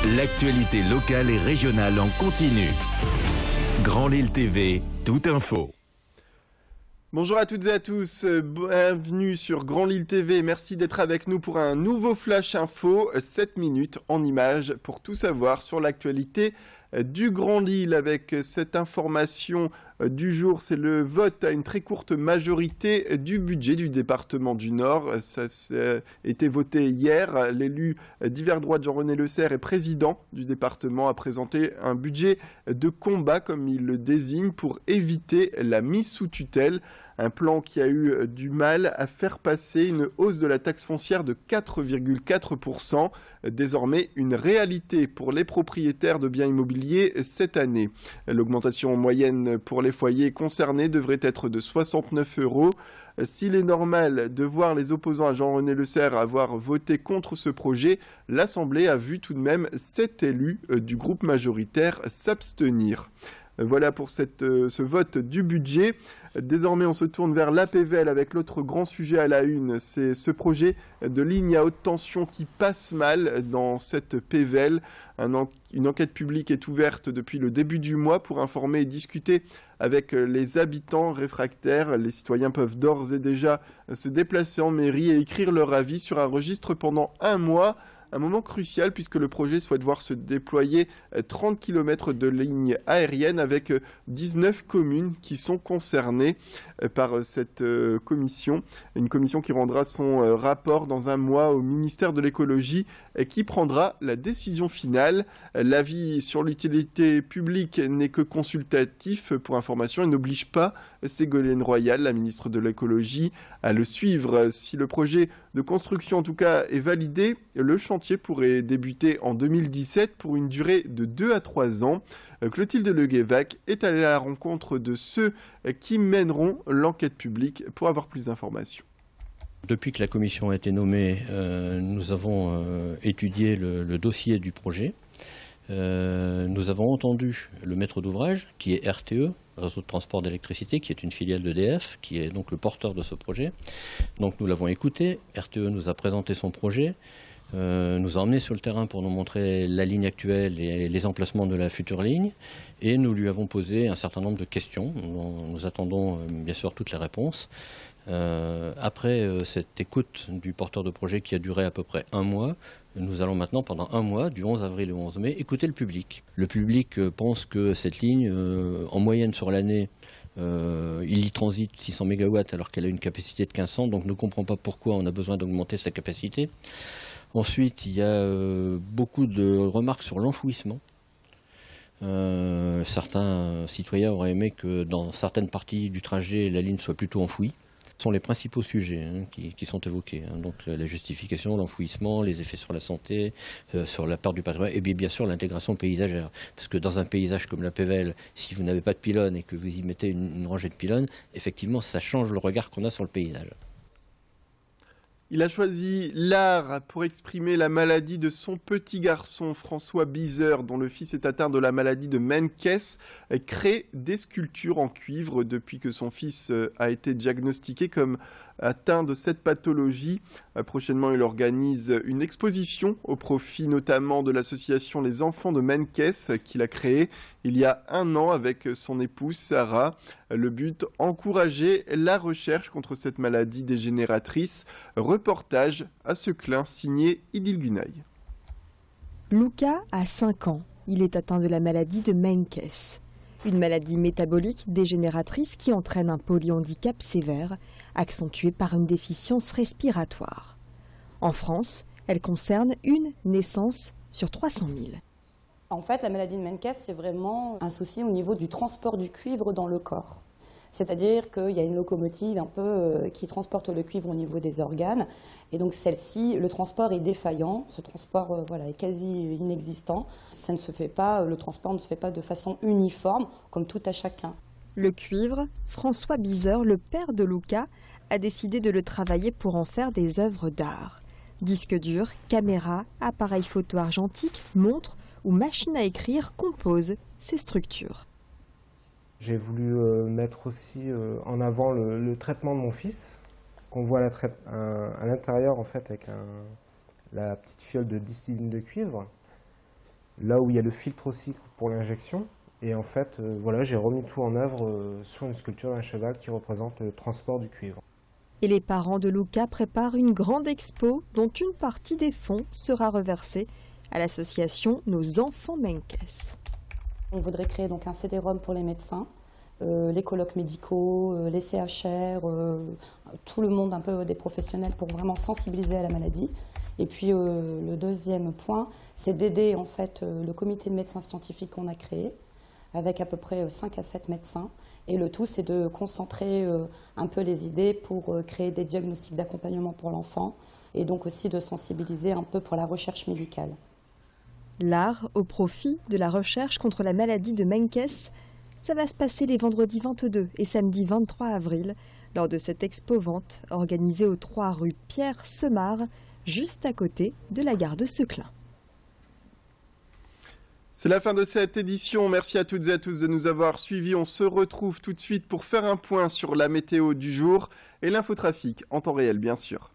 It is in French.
L'actualité locale et régionale en continu. Grand Lille TV, toute info. Bonjour à toutes et à tous, bienvenue sur Grand Lille TV, merci d'être avec nous pour un nouveau Flash Info, 7 minutes en images pour tout savoir sur l'actualité du Grand Lille. Avec cette information du jour, c'est le vote à une très courte majorité du budget du département du Nord. Ça a été voté hier. L'élu d'hiver droite Jean-René Le Serre et président du département a présenté un budget de combat, comme il le désigne, pour éviter la mise sous tutelle. Un plan qui a eu du mal à faire passer une hausse de la taxe foncière de 4,4%, désormais une réalité pour les propriétaires de biens immobiliers cette année. L'augmentation moyenne pour les foyers concernés devrait être de 69 €. S'il est normal de voir les opposants à Jean-René Le Serre avoir voté contre ce projet, l'Assemblée a vu tout de même 7 élus du groupe majoritaire s'abstenir. Voilà pour ce vote du budget. Désormais, on se tourne vers l'APVL avec l'autre grand sujet à la une. C'est ce projet de ligne à haute tension qui passe mal dans cette PVL. Une enquête publique est ouverte depuis le début du mois pour informer et discuter avec les habitants réfractaires. Les citoyens peuvent d'ores et déjà se déplacer en mairie et écrire leur avis sur un registre pendant un mois. Un moment crucial puisque le projet souhaite voir se déployer 30 km de lignes aériennes avec 19 communes qui sont concernées par cette commission. Une commission qui rendra son rapport dans un mois au ministère de l'écologie et qui prendra la décision finale. L'avis sur l'utilité publique n'est que consultatif pour information et n'oblige pas Ségolène Royal, la ministre de l'écologie, à le suivre. Si le projet de construction en tout cas est validé, le chantier pourrait débuter en 2017 pour une durée de 2 à 3 ans. Clotilde Leguévac est allée à la rencontre de ceux qui mèneront l'enquête publique pour avoir plus d'informations. Depuis que la commission a été nommée, nous avons étudié le dossier du projet. Nous avons entendu le maître d'ouvrage, qui est RTE, Réseau de transport d'électricité, qui est une filiale d'EDF, qui est donc le porteur de ce projet. Donc nous l'avons écouté, RTE nous a présenté son projet, nous a emmenés sur le terrain pour nous montrer la ligne actuelle et les emplacements de la future ligne, et nous lui avons posé un certain nombre de questions. Nous attendons bien sûr toutes les réponses. Après cette écoute du porteur de projet qui a duré à peu près un mois, nous allons maintenant pendant un mois, du 11 avril au 11 mai, écouter le public. Le public pense que cette ligne, en moyenne sur l'année, il y transite 600 MW alors qu'elle a une capacité de 1500, donc ne comprend pas pourquoi on a besoin d'augmenter sa capacité. Ensuite, il y a beaucoup de remarques sur l'enfouissement. Certains citoyens auraient aimé que dans certaines parties du trajet, la ligne soit plutôt enfouie. Ce sont les principaux sujets qui sont évoqués. Donc la justification, l'enfouissement, les effets sur la santé, sur la part du patrimoine, et bien sûr l'intégration paysagère. Parce que dans un paysage comme la PVL, si vous n'avez pas de pylône et que vous y mettez une rangée de pylônes, effectivement ça change le regard qu'on a sur le paysage. Il a choisi l'art pour exprimer la maladie de son petit garçon, François Bizer, dont le fils est atteint de la maladie de Menkès, crée des sculptures en cuivre depuis que son fils a été diagnostiqué comme atteint de cette pathologie. Prochainement, il organise une exposition au profit notamment de l'association Les Enfants de Menkès qu'il a créée il y a un an avec son épouse Sarah. Le but, encourager la recherche contre cette maladie dégénératrice. Reportage à Seclin, signé Idil Gunaï. Luca a 5 ans. Il est atteint de la maladie de Menkès. Une maladie métabolique dégénératrice qui entraîne un polyhandicap sévère, accentué par une déficience respiratoire. En France, elle concerne une naissance sur 300 000. En fait, la maladie de Menkès, c'est vraiment un souci au niveau du transport du cuivre dans le corps. C'est-à-dire qu'il y a une locomotive un peu qui transporte le cuivre au niveau des organes. Et donc celle-ci, le transport est défaillant. Ce transport est quasi inexistant. Ça ne se fait pas, le transport ne se fait pas de façon uniforme, comme tout à chacun. Le cuivre, François Bizer, le père de Luca, a décidé de le travailler pour en faire des œuvres d'art. Disques durs, caméras, appareils photo argentiques, montres ou machines à écrire composent ces structures. J'ai voulu mettre aussi en avant le traitement de mon fils, qu'on voit à l'intérieur en fait avec la petite fiole de distilline de cuivre. là où il y a le filtre aussi pour l'injection. Et en fait, voilà, j'ai remis tout en œuvre sur une sculpture d'un cheval qui représente le transport du cuivre. Et les parents de Luca préparent une grande expo dont une partie des fonds sera reversée à l'association Nos Enfants Menkès. On voudrait créer donc un CD-ROM pour les médecins, les colloques médicaux, les CHR, tout le monde un peu des professionnels pour vraiment sensibiliser à la maladie. Et puis le deuxième point, c'est d'aider en fait le comité de médecins scientifiques qu'on a créé, avec à peu près 5 à 7 médecins. Et le tout, c'est de concentrer un peu les idées pour créer des diagnostics d'accompagnement pour l'enfant et donc aussi de sensibiliser un peu pour la recherche médicale. L'art au profit de la recherche contre la maladie de Menkès, ça va se passer les vendredis 22 et samedi 23 avril lors de cette expo-vente organisée aux 3 rue Pierre Semard, juste à côté de la gare de Seclin. C'est la fin de cette édition. Merci à toutes et à tous de nous avoir suivis. On se retrouve tout de suite pour faire un point sur la météo du jour et l'infotrafic en temps réel, bien sûr.